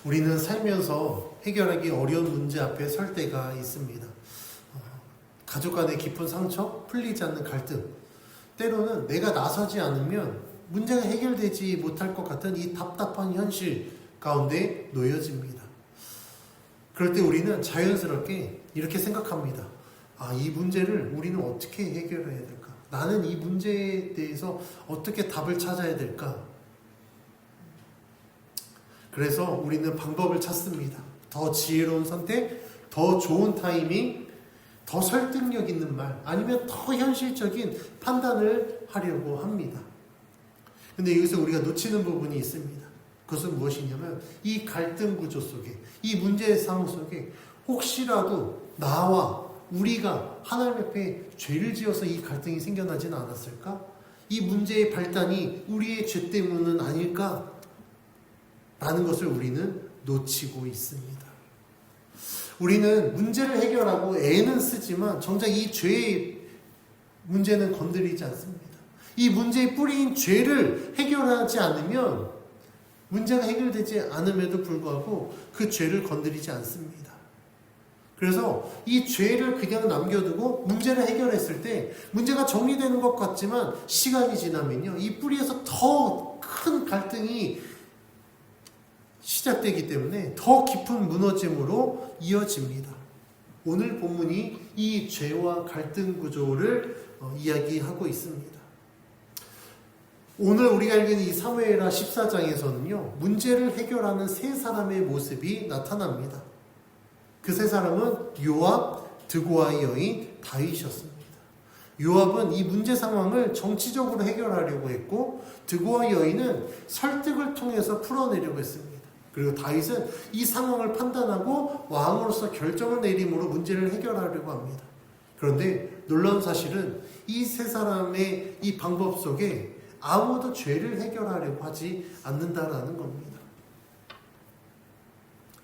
우리는 살면서 해결하기 어려운 문제 앞에 설 때가 있습니다. 가족 간의 깊은 상처, 풀리지 않는 갈등, 때로는 내가 나서지 않으면 문제가 해결되지 못할 것 같은 이 답답한 현실 가운데 놓여집니다. 그럴 때 우리는 자연스럽게 이렇게 생각합니다. 이 문제를 우리는 어떻게 해결해야 될까? 나는 이 문제에 대해서 어떻게 답을 찾아야 될까? 그래서 우리는 방법을 찾습니다. 더 지혜로운 선택, 더 좋은 타이밍, 더 설득력 있는 말, 아니면 더 현실적인 판단을 하려고 합니다. 근데 여기서 우리가 놓치는 부분이 있습니다. 그것은 무엇이냐면 이 갈등 구조 속에, 이 문제의 상황 속에 혹시라도 나와 우리가 하나님 앞에 죄를 지어서 이 갈등이 생겨나지는 않았을까? 이 문제의 발단이 우리의 죄 때문은 아닐까? 라는 것을 우리는 놓치고 있습니다. 우리는 문제를 해결하고 애는 쓰지만 정작 이 죄의 문제는 건드리지 않습니다. 이 문제의 뿌리인 죄를 해결하지 않으면 문제가 해결되지 않음에도 불구하고 그 죄를 건드리지 않습니다. 그래서 이 죄를 그냥 남겨두고 문제를 해결했을 때 문제가 정리되는 것 같지만 시간이 지나면요, 이 뿌리에서 더 큰 갈등이 시작되기 때문에 더 깊은 무너짐으로 이어집니다. 오늘 본문이 이 죄와 갈등 구조를 이야기하고 있습니다. 오늘 우리가 읽은 이 사무엘하 14장에서는요, 문제를 해결하는 세 사람의 모습이 나타납니다. 그 세 사람은 요압, 드고아의 여인 다윗이었습니다. 요압은 이 문제 상황을 정치적으로 해결하려고 했고, 드고아의 여인은 설득을 통해서 풀어내려고 했습니다. 그리고 다윗은 이 상황을 판단하고 왕으로서 결정을 내림으로 문제를 해결하려고 합니다. 그런데 놀라운 사실은 이 세 사람의 이 방법 속에 아무도 죄를 해결하려고 하지 않는다라는 겁니다.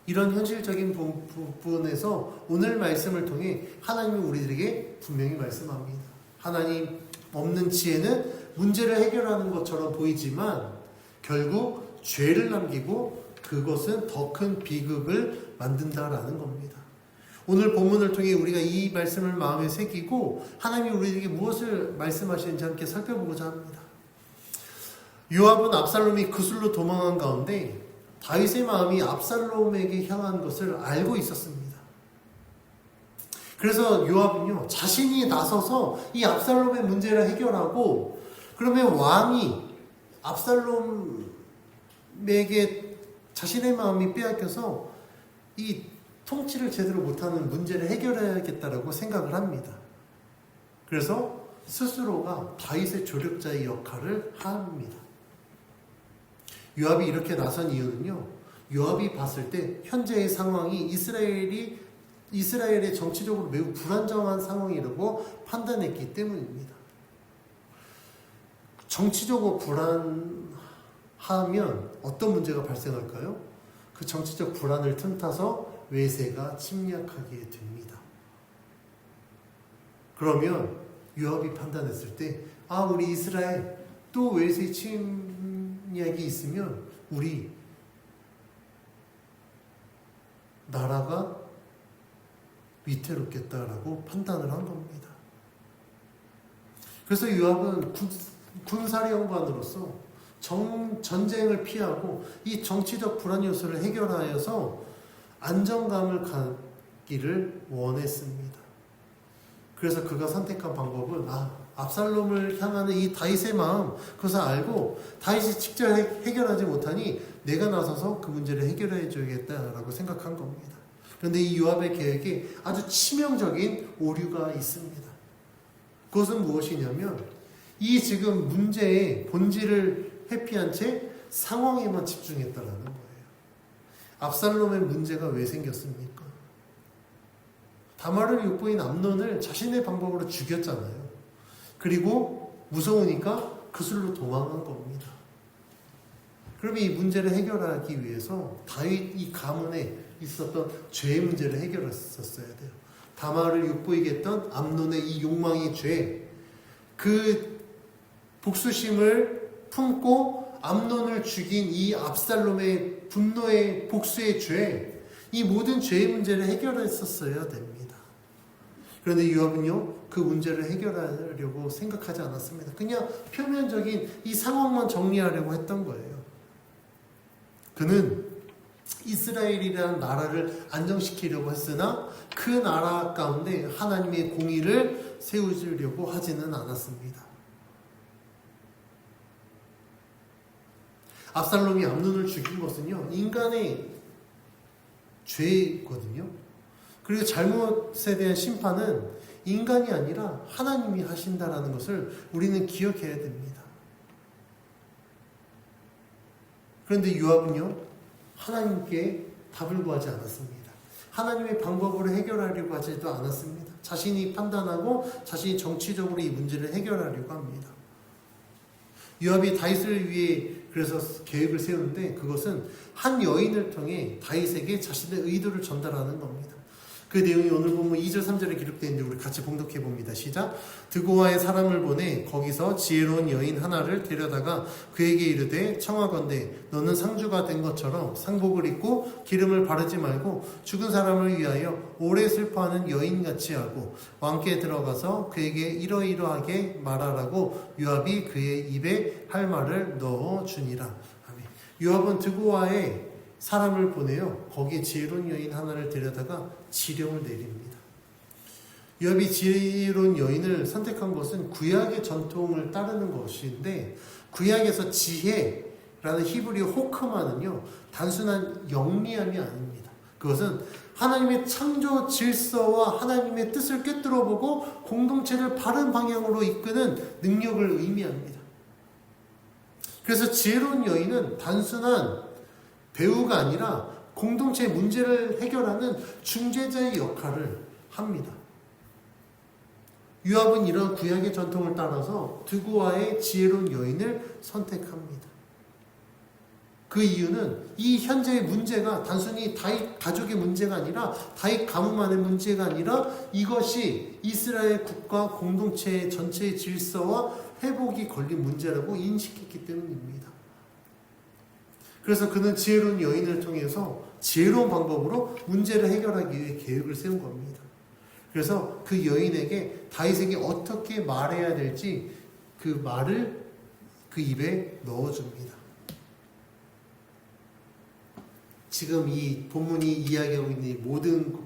이런 현실적인 부분에서 오늘 말씀을 통해 하나님은 우리들에게 분명히 말씀합니다. 하나님 없는 지혜는 문제를 해결하는 것처럼 보이지만 결국 죄를 남기고 그것은 더 큰 비극을 만든다라는 겁니다. 오늘 본문을 통해 우리가 이 말씀을 마음에 새기고 하나님이 우리에게 무엇을 말씀하시는지 함께 살펴보고자 합니다. 요압은 압살롬이 그술로 도망한 가운데 다윗의 마음이 압살롬에게 향한 것을 알고 있었습니다. 그래서 요압은요, 자신이 나서서 이 압살롬의 문제를 해결하고, 그러면 왕이 압살롬에게 자신의 마음이 빼앗겨서 이 통치를 제대로 못하는 문제를 해결해야겠다라고 생각을 합니다. 그래서 스스로가 다윗의 조력자의 역할을 합니다. 요압이 이렇게 나선 이유는요, 요압이 봤을 때 현재의 상황이 이스라엘의 정치적으로 매우 불안정한 상황이라고 판단했기 때문입니다. 정치적으로 불안하면 어떤 문제가 발생할까요? 그 정치적 불안을 틈타서 외세가 침략하게 됩니다. 그러면 요압이 판단했을 때, 우리 이스라엘 또 외세 침략이 있으면 우리 나라가 위태롭겠다라고 판단을 한 겁니다. 그래서 요압은 군사령관으로서 전쟁을 피하고 이 정치적 불안 요소를 해결하여서 안정감을 갖기를 원했습니다. 그래서 그가 선택한 방법은 압살롬을 향하는 이 다윗의 마음, 그것을 알고 다윗이 직접 해결하지 못하니 내가 나서서 그 문제를 해결해 줘야겠다라고 생각한 겁니다. 그런데 이 요압의 계획에 아주 치명적인 오류가 있습니다. 그것은 무엇이냐면 이 지금 문제의 본질을 회피한 채 상황에만 집중했다라는 거예요. 압살롬의 문제가 왜 생겼습니까? 다말을 육부인 암논을 자신의 방법으로 죽였잖아요. 그리고 무서우니까 그술로 도망한 겁니다. 그러면 이 문제를 해결하기 위해서 다윗 이 가문에 있었던 죄의 문제를 해결했었어야 돼요. 다말을 육부이게 했던 암논의 이 욕망의 죄, 그 복수심을 품고 암논을 죽인 이 압살롬의 분노의 복수의 죄, 이 모든 죄의 문제를 해결했었어야 됩니다. 그런데 요압은요, 그 문제를 해결하려고 생각하지 않았습니다. 그냥 표면적인 이 상황만 정리하려고 했던 거예요. 그는 이스라엘이라는 나라를 안정시키려고 했으나 그 나라 가운데 하나님의 공의를 세우려고 하지는 않았습니다. 압살롬이 암논을 죽인 것은요, 인간의 죄거든요. 그리고 잘못에 대한 심판은 인간이 아니라 하나님이 하신다라는 것을 우리는 기억해야 됩니다. 그런데 요압은요, 하나님께 답을 구하지 않았습니다. 하나님의 방법으로 해결하려고 하지도 않았습니다. 자신이 판단하고 자신이 정치적으로 이 문제를 해결하려고 합니다. 요압이 다윗을 위해 그래서 계획을 세우는데 그것은 한 여인을 통해 다윗에게 자신의 의도를 전달하는 겁니다. 그 내용이 오늘 보면 2절 3절에 기록되어 있는데 우리 같이 봉독해 봅니다. 시작. 드고아의 사람을 보내 거기서 지혜로운 여인 하나를 데려다가 그에게 이르되 청하건대 너는 상주가 된 것처럼 상복을 입고 기름을 바르지 말고 죽은 사람을 위하여 오래 슬퍼하는 여인같이 하고 왕께 들어가서 그에게 이러이러하게 말하라고 요압이 그의 입에 할 말을 넣어주니라. 아멘. 요압은 드고아의 사람을 보내요. 거기에 지혜로운 여인 하나를 데려다가 지령을 내립니다. 요압이 지혜로운 여인을 선택한 것은 구약의 전통을 따르는 것인데, 구약에서 지혜라는 히브리 호크마는요, 단순한 영리함이 아닙니다. 그것은 하나님의 창조 질서와 하나님의 뜻을 꿰뚫어보고 공동체를 바른 방향으로 이끄는 능력을 의미합니다. 그래서 지혜로운 여인은 단순한 배우가 아니라 공동체의 문제를 해결하는 중재자의 역할을 합니다. 요압은 이런 구약의 전통을 따라서 드고아의 지혜로운 여인을 선택합니다. 그 이유는 이 현재의 문제가 단순히 다윗 가족의 문제가 아니라 다윗 가문만의 문제가 아니라 이것이 이스라엘 국가 공동체의 전체의 질서와 회복이 걸린 문제라고 인식했기 때문입니다. 그래서 그는 지혜로운 여인을 통해서 지혜로운 방법으로 문제를 해결하기 위해 계획을 세운 겁니다. 그래서 그 여인에게 다윗에게 어떻게 말해야 될지 그 말을 그 입에 넣어줍니다. 지금 이 본문이 이야기하고 있는 이 모든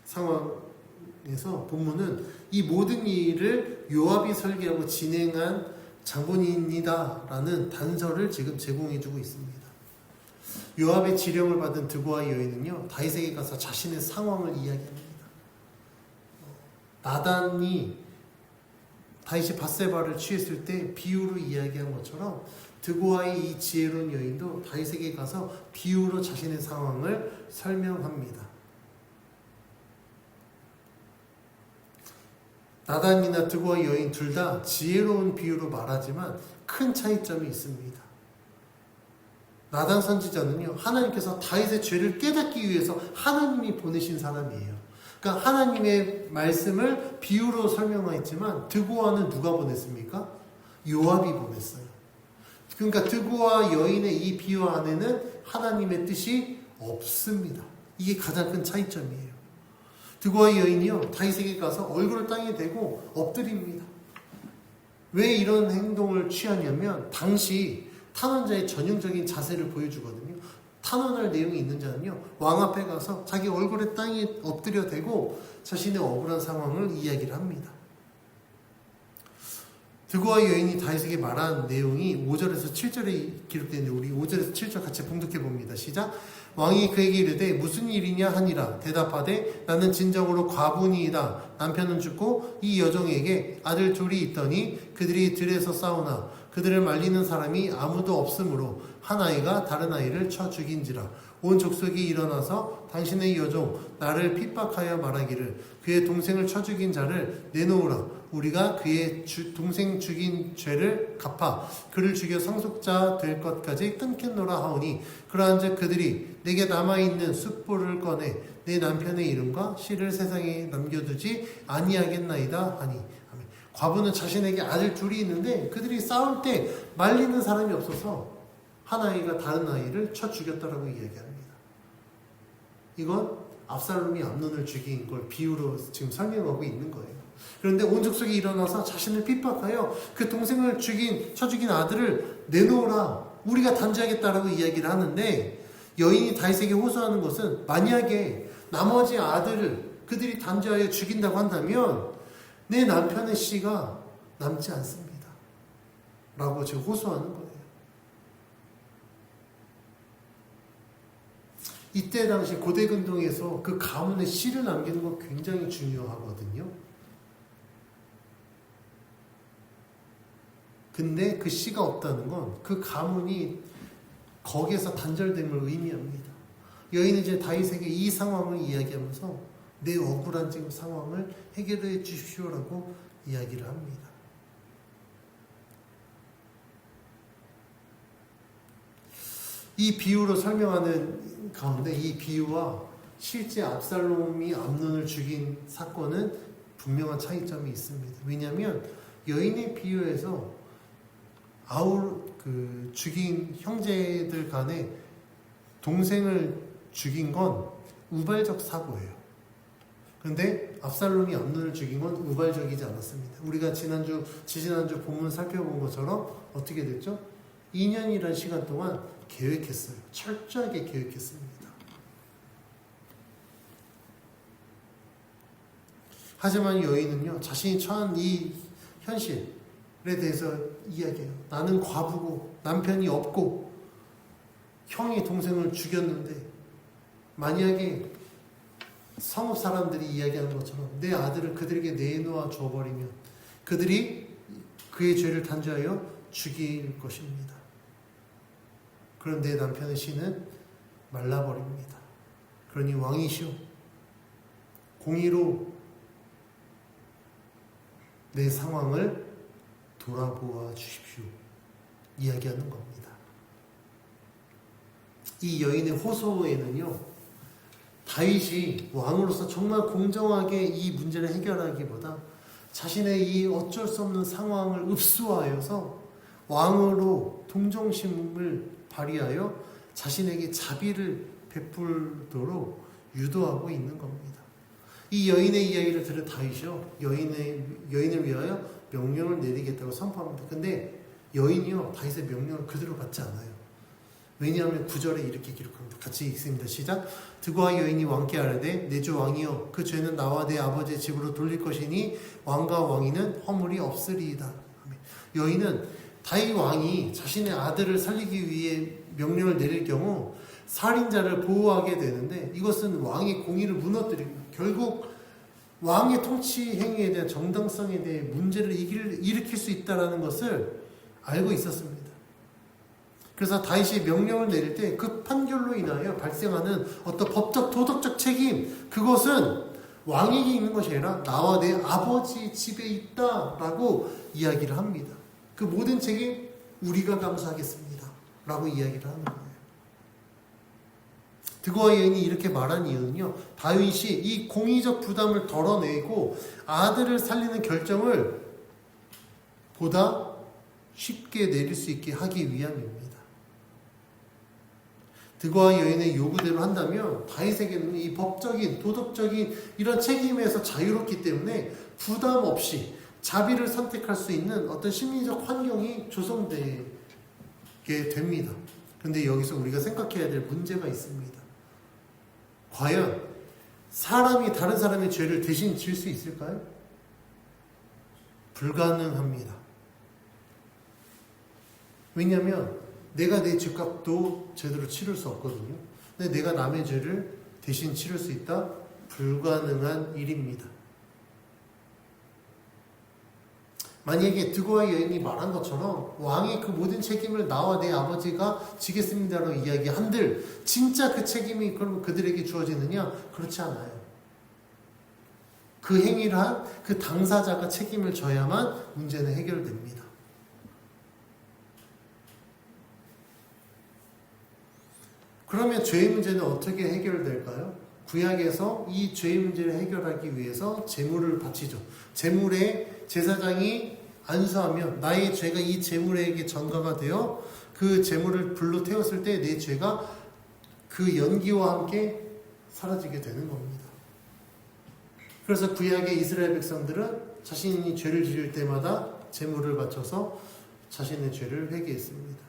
상황에서 본문은 이 모든 일을 요압이 설계하고 진행한 장본인이다라는 단서를 지금 제공해주고 있습니다. 요압의 지령을 받은 드고아 여인은요, 다윗에게 가서 자신의 상황을 이야기합니다. 나단이 다윗이 밧세바를 취했을 때 비유로 이야기한 것처럼 드고아의 이 지혜로운 여인도 다윗에게 가서 비유로 자신의 상황을 설명합니다. 나단이나 드고아 여인 둘 다 지혜로운 비유로 말하지만 큰 차이점이 있습니다. 나단 선지자는요, 하나님께서 다윗의 죄를 깨닫기 위해서 하나님이 보내신 사람이에요. 그러니까 하나님의 말씀을 비유로 설명했지만 드고아는 누가 보냈습니까? 요압이 보냈어요. 그러니까 드고아 여인의 이 비유 안에는 하나님의 뜻이 없습니다. 이게 가장 큰 차이점이에요. 드고아 여인이요, 다윗에게 가서 얼굴을 땅에 대고 엎드립니다. 왜 이런 행동을 취하냐면 당시 탄원자의 전형적인 자세를 보여주거든요. 탄원할 내용이 있는 자는요, 왕 앞에 가서 자기 얼굴에 땅에 엎드려 대고 자신의 억울한 상황을 이야기를 합니다. 드고아 여인이 다윗에게 말한 내용이 5절에서 7절에 기록되어 있는데 우리 5절에서 7절 같이 봉독해 봅니다. 시작. 왕이 그에게 이르되 무슨 일이냐 하니라. 대답하되 나는 진정으로 과부니이다. 남편은 죽고 이 여종에게 아들 둘이 있더니 그들이 들에서 싸우나 그들을 말리는 사람이 아무도 없으므로 한 아이가 다른 아이를 쳐 죽인지라. 온 족속이 일어나서 당신의 여종 나를 핍박하여 말하기를 그의 동생을 쳐 죽인 자를 내놓으라. 우리가 그의 동생 죽인 죄를 갚아 그를 죽여 상속자 될 것까지 끊겠노라 하오니 그러한즉 그들이 내게 남아있는 숫불을 꺼내 내 남편의 이름과 씨를 세상에 남겨두지 아니하겠나이다 하니. 과부는 자신에게 아들 둘이 있는데 그들이 싸울 때 말리는 사람이 없어서 한 아이가 다른 아이를 쳐 죽였다라고 이야기합니다. 이건 압살롬이 암논을 죽인 걸 비유로 지금 설명하고 있는 거예요. 그런데 온 족속이 일어나서 자신을 핍박하여 그 동생을 쳐 죽인 아들을 내놓으라, 우리가 단죄하겠다라고 이야기를 하는데, 여인이 다윗에게 호소하는 것은 만약에 나머지 아들을 그들이 단죄하여 죽인다고 한다면 내 남편의 씨가 남지 않습니다 라고 지금 호소하는 거예요. 이때 당시 고대 근동에서 그 가문의 씨를 남기는 건 굉장히 중요하거든요. 근데 그 씨가 없다는 건 그 가문이 거기에서 단절됨을 의미합니다. 여인은 이제 다윗에게 이 상황을 이야기하면서 내 억울한 지금 상황을 해결해 주십시오라고 이야기를 합니다. 이 비유로 설명하는 가운데 이 비유와 실제 압살롬이 암논을 죽인 사건은 분명한 차이점이 있습니다. 왜냐하면 여인의 비유에서 죽인 형제들 간에 동생을 죽인 건 우발적 사고예요. 그런데 압살롬이 암논을 죽인 건 우발적이지 않았습니다. 우리가 지지난주 본문 살펴본 것처럼 어떻게 됐죠? 2년이라는 시간 동안 계획했어요. 철저하게 계획했습니다. 하지만 여인은요, 자신이 처한 이 현실에 대해서 이야기해요. 나는 과부고 남편이 없고 형이 동생을 죽였는데 만약에 성읍 사람들이 이야기하는 것처럼 내 아들을 그들에게 내놓아 줘버리면 그들이 그의 죄를 단죄하여 죽일 것입니다. 그런 내 남편의 씨는 말라버립니다. 그러니 왕이시오, 공의로 내 상황을 돌아보아 주십시오 이야기하는 겁니다. 이 여인의 호소에는요, 다윗이 왕으로서 정말 공정하게 이 문제를 해결하기보다 자신의 이 어쩔 수 없는 상황을 읍수하여서 왕으로 동정심을 발휘하여 자신에게 자비를 베풀도록 유도하고 있는 겁니다. 이 여인의 이야기를 들은 다윗이요, 여인을 위하여 명령을 내리겠다고 선포합니다. 근데 여인이요, 다윗의 명령을 그대로 받지 않아요. 왜냐하면 9절에 이렇게 기록합니다. 같이 읽습니다. 시작. 드고와 여인이 왕께 아뢰되 내 주 왕이여, 그 죄는 나와 내 아버지의 집으로 돌릴 것이니 왕과 왕위는 허물이 없으리이다. 여인은 다윗 왕이 자신의 아들을 살리기 위해 명령을 내릴 경우 살인자를 보호하게 되는데, 이것은 왕의 공의를 무너뜨리고 결국 왕의 통치 행위에 대한 정당성에 대해 문제를 일으킬 수 있다는 것을 알고 있었습니다. 그래서 다윗이 명령을 내릴 때 그 판결로 인하여 발생하는 어떤 법적 도덕적 책임, 그것은 왕에게 있는 것이 아니라 나와 내 아버지 집에 있다라고 이야기를 합니다. 그 모든 책임 우리가 감수하겠습니다 라고 이야기를 하는 거예요. 드고와 여인이 이렇게 말한 이유는요, 다윗이 이 공의적 부담을 덜어내고 아들을 살리는 결정을 보다 쉽게 내릴 수 있게 하기 위함입니다. 드고와 여인의 요구대로 한다면 다윗에게는 이 법적인, 도덕적인 이런 책임에서 자유롭기 때문에 부담 없이 자비를 선택할 수 있는 어떤 심리적 환경이 조성되게 됩니다. 그런데 여기서 우리가 생각해야 될 문제가 있습니다. 과연 사람이 다른 사람의 죄를 대신 질 수 있을까요? 불가능합니다. 왜냐하면 내가 내 죄값도 제대로 치를 수 없거든요. 근데 내가 남의 죄를 대신 치를 수 있다? 불가능한 일입니다. 만약에 드고와 여인이 말한 것처럼 왕이 그 모든 책임을 나와 내 아버지가 지겠습니다라고 이야기한들 진짜 그 책임이 그럼 그들에게 주어지느냐? 그렇지 않아요. 그 행위를 한 그 당사자가 책임을 져야만 문제는 해결됩니다. 그러면 죄의 문제는 어떻게 해결될까요? 구약에서 이 죄의 문제를 해결하기 위해서 제물을 바치죠. 제물에 제사장이 안수하면 나의 죄가 이 제물에게 전가가 되어 그 재물을 불로 태웠을 때 내 죄가 그 연기와 함께 사라지게 되는 겁니다. 그래서 구약의 이스라엘 백성들은 자신이 죄를 지을 때마다 제물을 바쳐서 자신의 죄를 회개했습니다.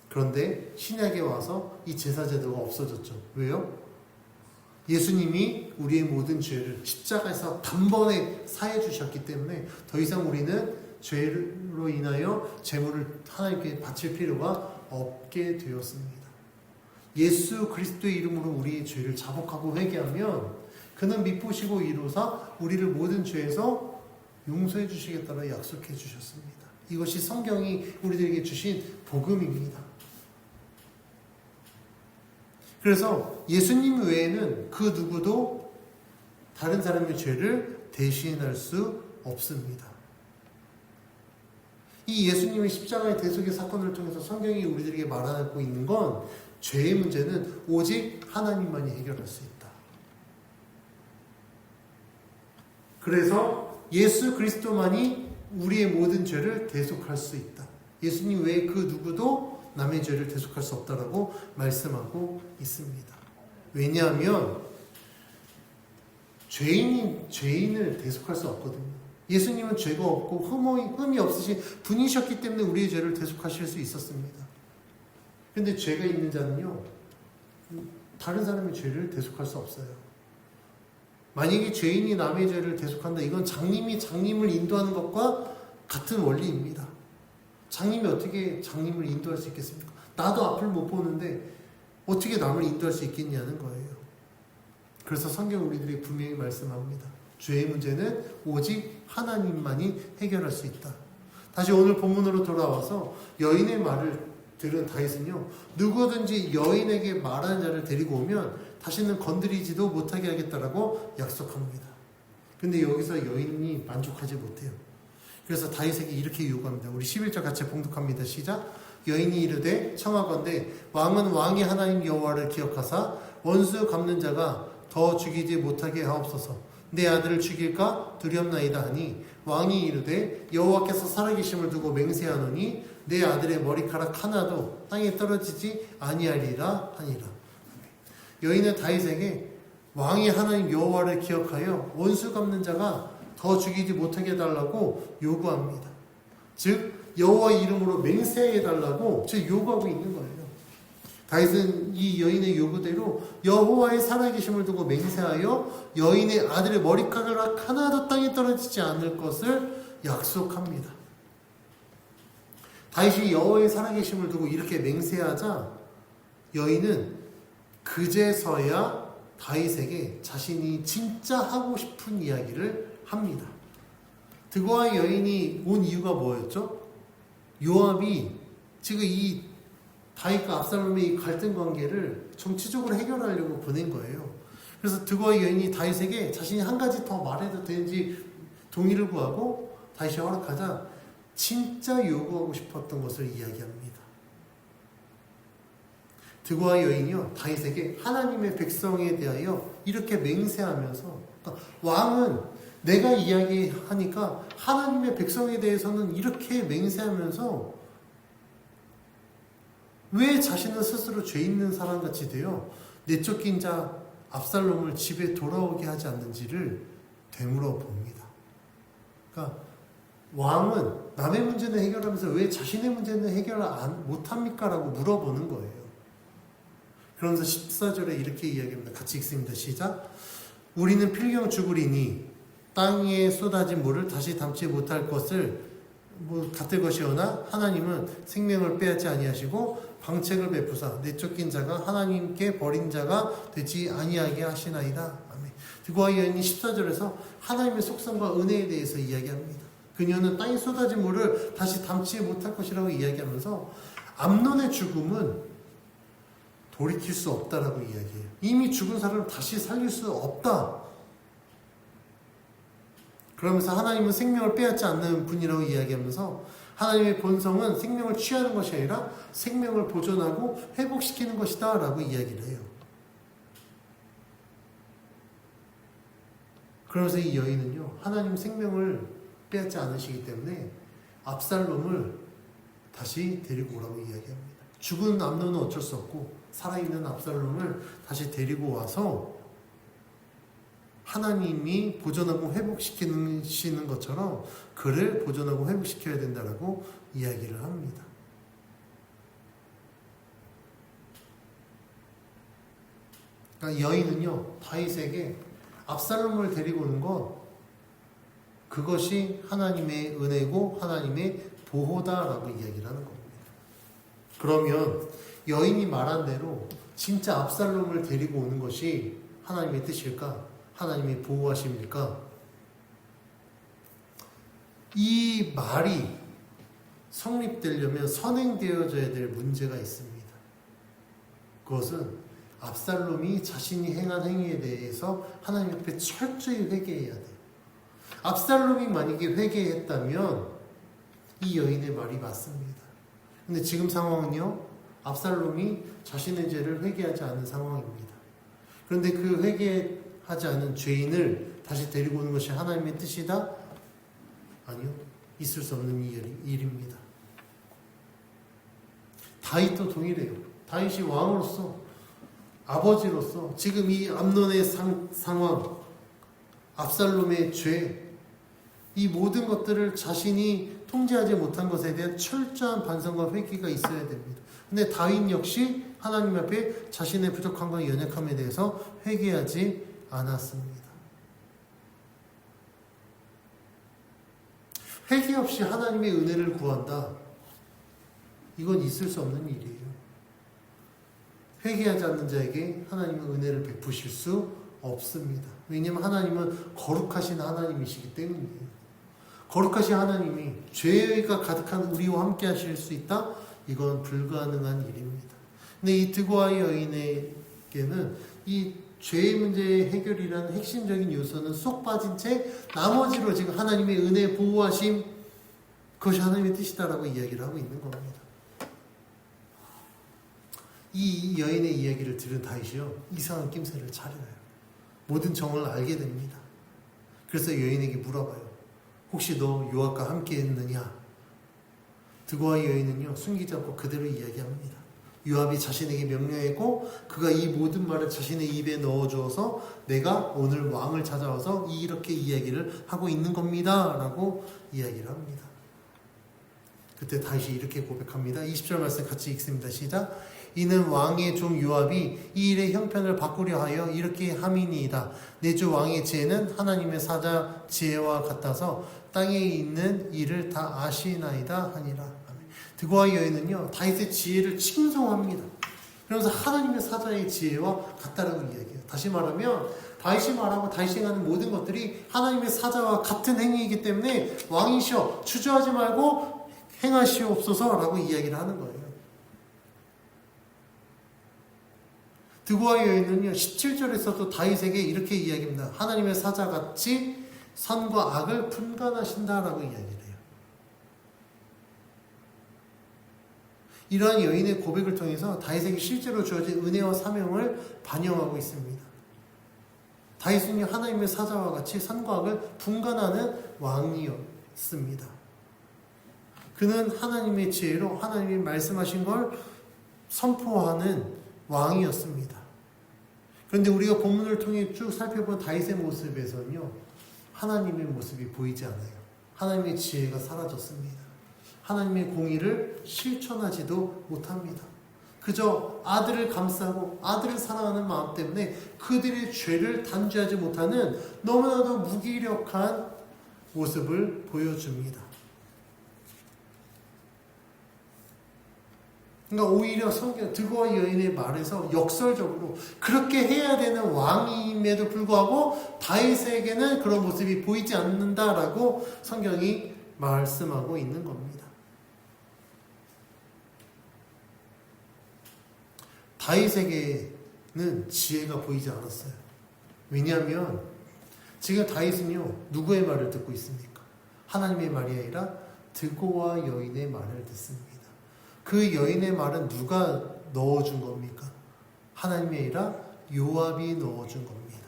그런데 신약에 와서 이 제사제도가 없어졌죠. 왜요? 예수님이 우리의 모든 죄를 십자가에서 단번에 사해 주셨기 때문에 더 이상 우리는 죄로 인하여 제물을 하나님께 바칠 필요가 없게 되었습니다. 예수 그리스도의 이름으로 우리의 죄를 자복하고 회개하면 그는 미쁘시고 이루사 우리를 모든 죄에서 용서해 주시겠다고 약속해 주셨습니다. 이것이 성경이 우리들에게 주신 복음입니다. 그래서 예수님 외에는 그 누구도 다른 사람의 죄를 대신할 수 없습니다. 이 예수님의 십자가의 대속의 사건을 통해서 성경이 우리들에게 말하고 있는 건 죄의 문제는 오직 하나님만이 해결할 수 있다. 그래서 예수 그리스도만이 우리의 모든 죄를 대속할 수 있다. 예수님 외에 그 누구도 남의 죄를 대속할 수 없다라고 말씀하고 있습니다. 왜냐하면 죄인이 죄인을 대속할 수 없거든요. 예수님은 죄가 없고 흠이 없으신 분이셨기 때문에 우리의 죄를 대속하실 수 있었습니다. 그런데 죄가 있는 자는요, 다른 사람의 죄를 대속할 수 없어요. 만약에 죄인이 남의 죄를 대속한다, 이건 장님이 장님을 인도하는 것과 같은 원리입니다. 장님이 어떻게 장님을 인도할 수 있겠습니까? 나도 앞을 못 보는데 어떻게 남을 인도할 수 있겠냐는 거예요. 그래서 성경 우리들이 분명히 말씀합니다. 죄의 문제는 오직 하나님만이 해결할 수 있다. 다시 오늘 본문으로 돌아와서 여인의 말을 들은 다윗은요, 누구든지 여인에게 말하는 자를 데리고 오면 다시는 건드리지도 못하게 하겠다라고 약속합니다. 근데 여기서 여인이 만족하지 못해요. 그래서 다윗에게 이렇게 요구합니다. 우리 11절 같이 봉독합니다. 시작. 여인이 이르되 청하건대 왕은 왕의 하나님 여호와를 기억하사 원수 갚는 자가 더 죽이지 못하게 하옵소서. 내 아들을 죽일까 두렵나이다 하니 왕이 이르되 여호와께서 살아계심을 두고 맹세하노니 내 아들의 머리카락 하나도 땅에 떨어지지 아니하리라 하니라. 여인은 다윗에게 왕의 하나님 여호와를 기억하여 원수 갚는 자가 더 죽이지 못하게 해달라고 요구합니다. 즉 여호와의 이름으로 맹세해달라고 즉 요구하고 있는 거예요. 다윗은 이 여인의 요구대로 여호와의 살아계심을 두고 맹세하여 여인의 아들의 머리카락 하나도 땅에 떨어지지 않을 것을 약속합니다. 다윗이 여호와의 살아계심을 두고 이렇게 맹세하자 여인은 그제서야 다윗에게 자신이 진짜 하고 싶은 이야기를 합니다. 드고와 여인이 온 이유가 뭐였죠? 요압이 지금 이 다윗과 압살롬의 이 갈등 관계를 정치적으로 해결하려고 보낸 거예요. 그래서 드고와 여인이 다윗에게 자신이 한 가지 더 말해도 되는지 동의를 구하고 다윗이 허락하자 진짜 요구하고 싶었던 것을 이야기합니다. 드고와 여인이요, 다윗에게 하나님의 백성에 대하여 이렇게 맹세하면서, 그러니까 왕은 내가 이야기하니까 하나님의 백성에 대해서는 이렇게 맹세하면서 왜 자신은 스스로 죄 있는 사람같이 되어 내쫓긴 자 압살롬을 집에 돌아오게 하지 않는지를 되물어 봅니다. 그러니까 왕은 남의 문제는 해결하면서 왜 자신의 문제는 해결 못합니까? 라고 물어보는 거예요. 그러면서 14절에 이렇게 이야기합니다. 같이 읽습니다. 시작. 우리는 필경 죽으리니 땅에 쏟아진 물을 다시 담지 못할 것을 같을 것이오나 하나님은 생명을 빼앗지 아니하시고 방책을 베푸사 내쫓긴 자가 하나님께 버린 자가 되지 아니하게 하시나이다. 아멘. 드고와 여인이 14절에서 하나님의 속성과 은혜에 대해서 이야기합니다. 그녀는 땅에 쏟아진 물을 다시 담지 못할 것이라고 이야기하면서 암논의 죽음은 돌이킬 수 없다라고 이야기해요. 이미 죽은 사람을 다시 살릴 수 없다. 그러면서 하나님은 생명을 빼앗지 않는 분이라고 이야기하면서 하나님의 본성은 생명을 취하는 것이 아니라 생명을 보존하고 회복시키는 것이다 라고 이야기를 해요. 그러면서 이 여인은요, 하나님 생명을 빼앗지 않으시기 때문에 압살롬을 다시 데리고 오라고 이야기합니다. 죽은 암논은 어쩔 수 없고 살아있는 압살롬을 다시 데리고 와서 하나님이 보존하고 회복시키시는 것처럼 그를 보존하고 회복시켜야 된다라고 이야기를 합니다. 그러니까 여인은요, 다윗에게 압살롬을 데리고 오는 것, 그것이 하나님의 은혜고 하나님의 보호다라고 이야기를 하는 겁니다. 그러면 여인이 말한 대로 진짜 압살롬을 데리고 오는 것이 하나님의 뜻일까? 하나님의 보호하심일까? 이 말이 성립되려면 선행되어져야 될 문제가 있습니다. 그것은 압살롬이 자신이 행한 행위에 대해서 하나님 앞에 철저히 회개해야 돼요. 압살롬이 만약에 회개했다면 이 여인의 말이 맞습니다. 근데 지금 상황은요, 압살롬이 자신의 죄를 회개하지 않은 상황입니다. 그런데 그 회개하지 않은 죄인을 다시 데리고 오는 것이 하나님의 뜻이다? 아니요. 있을 수 없는 일입니다. 다윗도 동일해요. 다윗이 왕으로서, 아버지로서 지금 이 암논의 상황, 압살롬의 죄, 이 모든 것들을 자신이 통제하지 못한 것에 대한 철저한 반성과 회개가 있어야 됩니다. 근데 다윗 역시 하나님 앞에 자신의 부족함과 연약함에 대해서 회개하지 않았습니다. 회개 없이 하나님의 은혜를 구한다. 이건 있을 수 없는 일이에요. 회개하지 않는 자에게 하나님은 은혜를 베푸실 수 없습니다. 왜냐하면 하나님은 거룩하신 하나님이시기 때문이에요. 거룩하신 하나님이 죄가 가득한 우리와 함께 하실 수 있다? 이건 불가능한 일입니다. 근데 이 드고아의 여인에게는 이 죄의 문제의 해결이라는 핵심적인 요소는 쏙 빠진 채 나머지로 지금 하나님의 은혜 보호하심, 그것이 하나님의 뜻이다라고 이야기를 하고 있는 겁니다. 이 여인의 이야기를 들은 다윗이요, 이상한 낌새를 차려요. 모든 정을 알게 됩니다. 그래서 여인에게 물어봐요. 혹시 너 요압과 함께 했느냐? 드고아의 여인은요, 숨기지 않고 그대로 이야기합니다. 요압이 자신에게 명령했고 그가 이 모든 말을 자신의 입에 넣어주어서 내가 오늘 왕을 찾아와서 이렇게 이야기를 하고 있는 겁니다 라고 이야기를 합니다. 그때 다윗이 이렇게 고백합니다. 20절 말씀 같이 읽습니다. 시작. 이는 왕의 종 요압이 이 일의 형편을 바꾸려 하여 이렇게 함이니이다. 내 주 왕의 지혜는 하나님의 사자 지혜와 같아서 땅에 있는 일을 다 아시나이다 하니라. 드고아의 여인은요, 다윗의 지혜를 칭송합니다. 그러면서 하나님의 사자의 지혜와 같다라고 이야기해요. 다시 말하면 다윗이 말하고 다윗이 행하는 모든 것들이 하나님의 사자와 같은 행위이기 때문에 왕이시여 주저하지 말고 행하시옵소서라고 이야기를 하는 거예요. 드고아의 여인은요, 17절에서도 다윗에게 이렇게 이야기합니다. 하나님의 사자같이 선과 악을 분간하신다라고 이야기를 해요. 이러한 여인의 고백을 통해서 다윗에게 실제로 주어진 은혜와 사명을 반영하고 있습니다. 다윗은요, 하나님의 사자와 같이 선과 악을 분간하는 왕이었습니다. 그는 하나님의 지혜로 하나님이 말씀하신 걸 선포하는 왕이었습니다. 그런데 우리가 본문을 통해 쭉 살펴본 다윗의 모습에서는요, 하나님의 모습이 보이지 않아요. 하나님의 지혜가 사라졌습니다. 하나님의 공의를 실천하지도 못합니다. 그저 아들을 감싸고 아들을 사랑하는 마음 때문에 그들의 죄를 단죄하지 못하는 너무나도 무기력한 모습을 보여줍니다. 그러니까 오히려 성경 드고아 여인의 말에서 역설적으로 그렇게 해야 되는 왕임에도 불구하고 다윗에게는 그런 모습이 보이지 않는다라고 성경이 말씀하고 있는 겁니다. 다윗에게는 지혜가 보이지 않았어요. 왜냐하면 지금 다윗은요, 누구의 말을 듣고 있습니까? 하나님의 말이 아니라 드고아 여인의 말을 듣습니다. 그 여인의 말은 누가 넣어준 겁니까? 하나님이 아니라 요압이 넣어준 겁니다.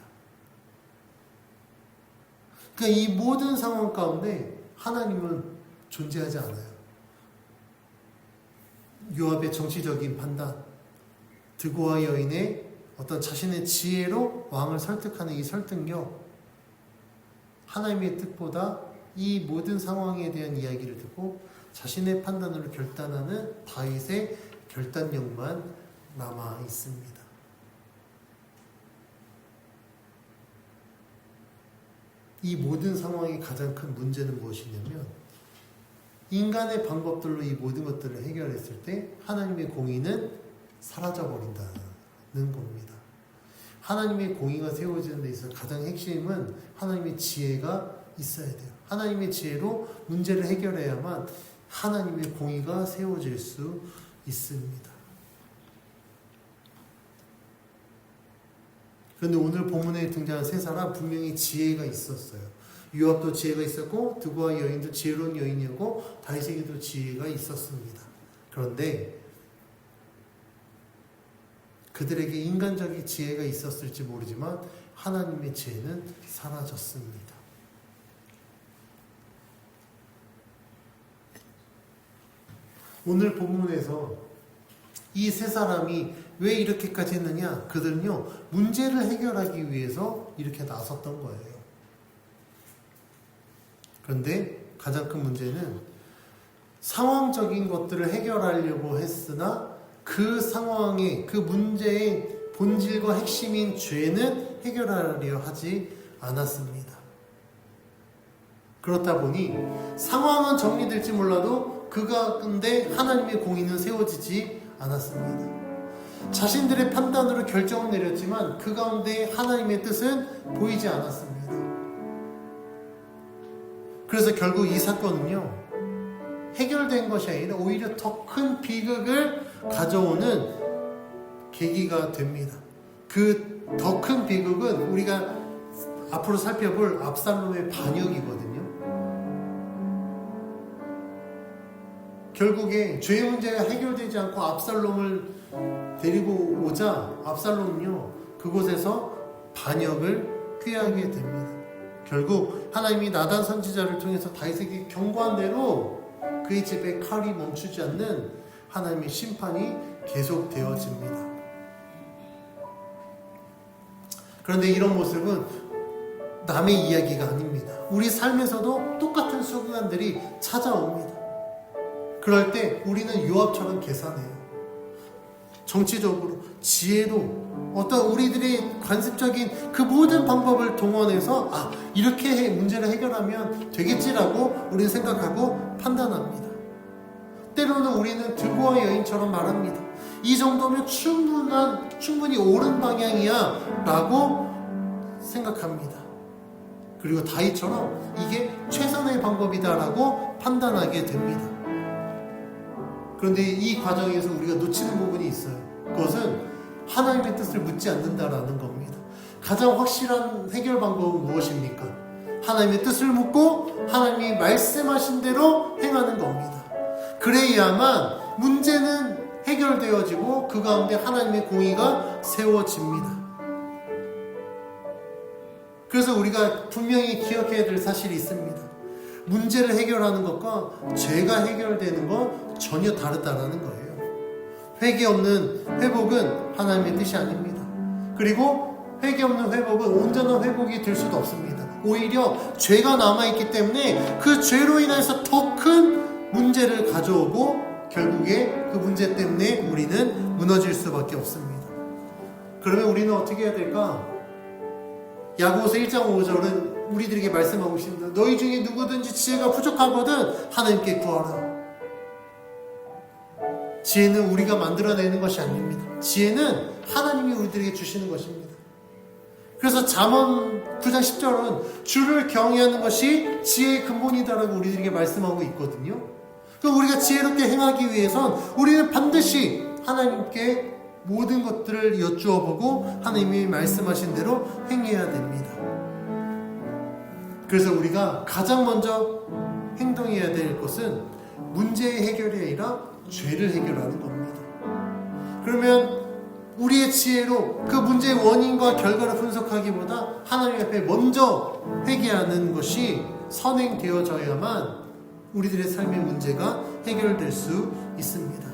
그러니까 이 모든 상황 가운데 하나님은 존재하지 않아요. 요압의 정치적인 판단, 드고와 여인의 어떤 자신의 지혜로 왕을 설득하는 이 설득력, 하나님의 뜻보다 이 모든 상황에 대한 이야기를 듣고 자신의 판단으로 결단하는 다윗의 결단력만 남아 있습니다. 이 모든 상황의 가장 큰 문제는 무엇이냐면 인간의 방법들로 이 모든 것들을 해결했을 때 하나님의 공의는 사라져버린다는 겁니다. 하나님의 공의가 세워지는 데 있어서 가장 핵심은 하나님의 지혜가 있어야 돼요. 하나님의 지혜로 문제를 해결해야만 하나님의 공의가 세워질 수 있습니다. 그런데 오늘 본문에 등장한 세 사람 분명히 지혜가 있었어요. 요압도 지혜가 있었고 드고와 여인도 지혜로운 여인이었고 다윗에게도 지혜가 있었습니다. 그런데 그들에게 인간적인 지혜가 있었을지 모르지만 하나님의 지혜는 사라졌습니다. 오늘 본문에서 이 세 사람이 왜 이렇게까지 했느냐? 그들은요, 문제를 해결하기 위해서 이렇게 나섰던 거예요. 그런데 가장 큰 문제는 상황적인 것들을 해결하려고 했으나 그 상황의, 그 문제의 본질과 핵심인 죄는 해결하려 하지 않았습니다. 그렇다 보니 상황은 정리될지 몰라도 그 가운데 하나님의 공의는 세워지지 않았습니다. 자신들의 판단으로 결정을 내렸지만 그 가운데 하나님의 뜻은 보이지 않았습니다. 그래서 결국 이 사건은요, 해결된 것이 아니라 오히려 더 큰 비극을 가져오는 계기가 됩니다. 그 더 큰 비극은 우리가 앞으로 살펴볼 압살롬의 반역이거든요. 결국에 죄의 문제가 해결되지 않고 압살롬을 데리고 오자 압살롬은요, 그곳에서 반역을 꾀하게 됩니다. 결국 하나님이 나단 선지자를 통해서 다윗에게 경고한 대로 그의 집에 칼이 멈추지 않는 하나님의 심판이 계속되어집니다. 그런데 이런 모습은 남의 이야기가 아닙니다. 우리 삶에서도 똑같은 순간들이 찾아옵니다. 그럴 때 우리는 요압처럼 계산해요. 정치적으로, 지혜로, 어떤 우리들의 관습적인 그 모든 방법을 동원해서 이렇게 문제를 해결하면 되겠지라고 우리는 생각하고 판단합니다. 때로는 우리는 드고와 여인처럼 말합니다. 이 정도면 충분히 옳은 방향이야 라고 생각합니다. 그리고 다윗처럼 이게 최선의 방법이다 라고 판단하게 됩니다. 그런데 이 과정에서 우리가 놓치는 부분이 있어요. 그것은 하나님의 뜻을 묻지 않는다라는 겁니다. 가장 확실한 해결 방법은 무엇입니까? 하나님의 뜻을 묻고 하나님이 말씀하신 대로 행하는 겁니다. 그래야만 문제는 해결되어지고 그 가운데 하나님의 공의가 세워집니다. 그래서 우리가 분명히 기억해야 될 사실이 있습니다. 문제를 해결하는 것과 죄가 해결되는 건 전혀 다르다라는 거예요. 회개 없는 회복은 하나님의 뜻이 아닙니다. 그리고 회개 없는 회복은 온전한 회복이 될 수도 없습니다. 오히려 죄가 남아있기 때문에 그 죄로 인해서 더 큰 문제를 가져오고 결국에 그 문제 때문에 우리는 무너질 수밖에 없습니다. 그러면 우리는 어떻게 해야 될까? 야고보서 1장 5절은 우리들에게 말씀하고 있습니다. 너희 중에 누구든지 지혜가 부족하거든 하나님께 구하라. 지혜는 우리가 만들어내는 것이 아닙니다. 지혜는 하나님이 우리들에게 주시는 것입니다. 그래서 잠언 9장 10절은 주를 경외하는 것이 지혜의 근본이다라고 우리들에게 말씀하고 있거든요. 그럼 우리가 지혜롭게 행하기 위해선 우리는 반드시 하나님께 모든 것들을 여쭈어보고 하나님이 말씀하신 대로 행해야 됩니다. 그래서 우리가 가장 먼저 행동해야 될 것은 문제의 해결이 아니라 죄를 해결하는 겁니다. 그러면 우리의 지혜로 그 문제의 원인과 결과를 분석하기보다 하나님 앞에 먼저 회개하는 것이 선행되어져야만 우리들의 삶의 문제가 해결될 수 있습니다.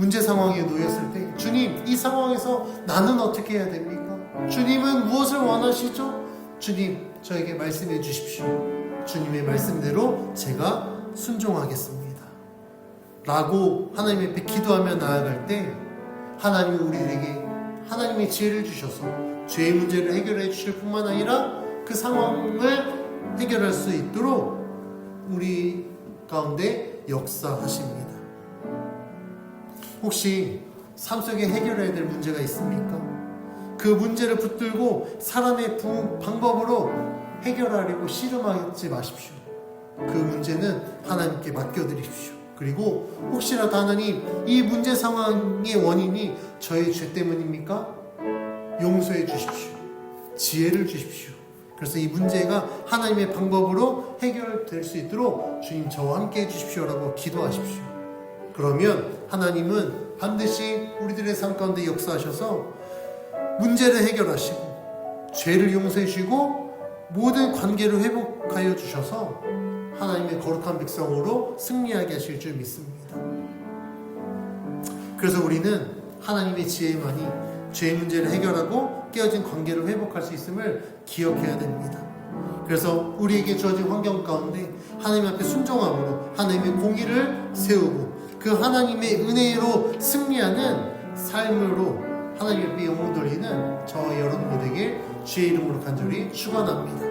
문제 상황에 놓였을 때 주님, 이 상황에서 나는 어떻게 해야 됩니까? 주님은 무엇을 원하시죠? 주님, 저에게 말씀해 주십시오. 주님의 말씀대로 제가 순종하겠습니다. 라고 하나님 앞에 기도하며 나아갈 때 하나님이 우리에게 하나님의 지혜를 주셔서 죄의 문제를 해결해 주실 뿐만 아니라 그 상황을 해결할 수 있도록 우리 가운데 역사하십니다. 혹시 삶 속에 해결해야 될 문제가 있습니까? 그 문제를 붙들고 사람의 방법으로 해결하려고 씨름하지 마십시오. 그 문제는 하나님께 맡겨드립시오. 그리고 혹시라도 하나님, 이 문제 상황의 원인이 저의 죄 때문입니까? 용서해 주십시오. 지혜를 주십시오. 그래서 이 문제가 하나님의 방법으로 해결될 수 있도록 주님 저와 함께 해주십시오라고 기도하십시오. 그러면 하나님은 반드시 우리들의 삶 가운데 역사하셔서 문제를 해결하시고 죄를 용서해 주시고 모든 관계를 회복하여 주셔서 하나님의 거룩한 백성으로 승리하게 하실 줄 믿습니다. 그래서 우리는 하나님의 지혜만이 죄의 문제를 해결하고 깨어진 관계를 회복할 수 있음을 기억해야 됩니다. 그래서 우리에게 주어진 환경 가운데 하나님 앞에 순종함으로 하나님의 공의를 세우고 그 하나님의 은혜로 승리하는 삶으로 하나님 앞에 영광 돌리는 저와 여러분 모두에게 주의 이름으로 간절히 축원합니다.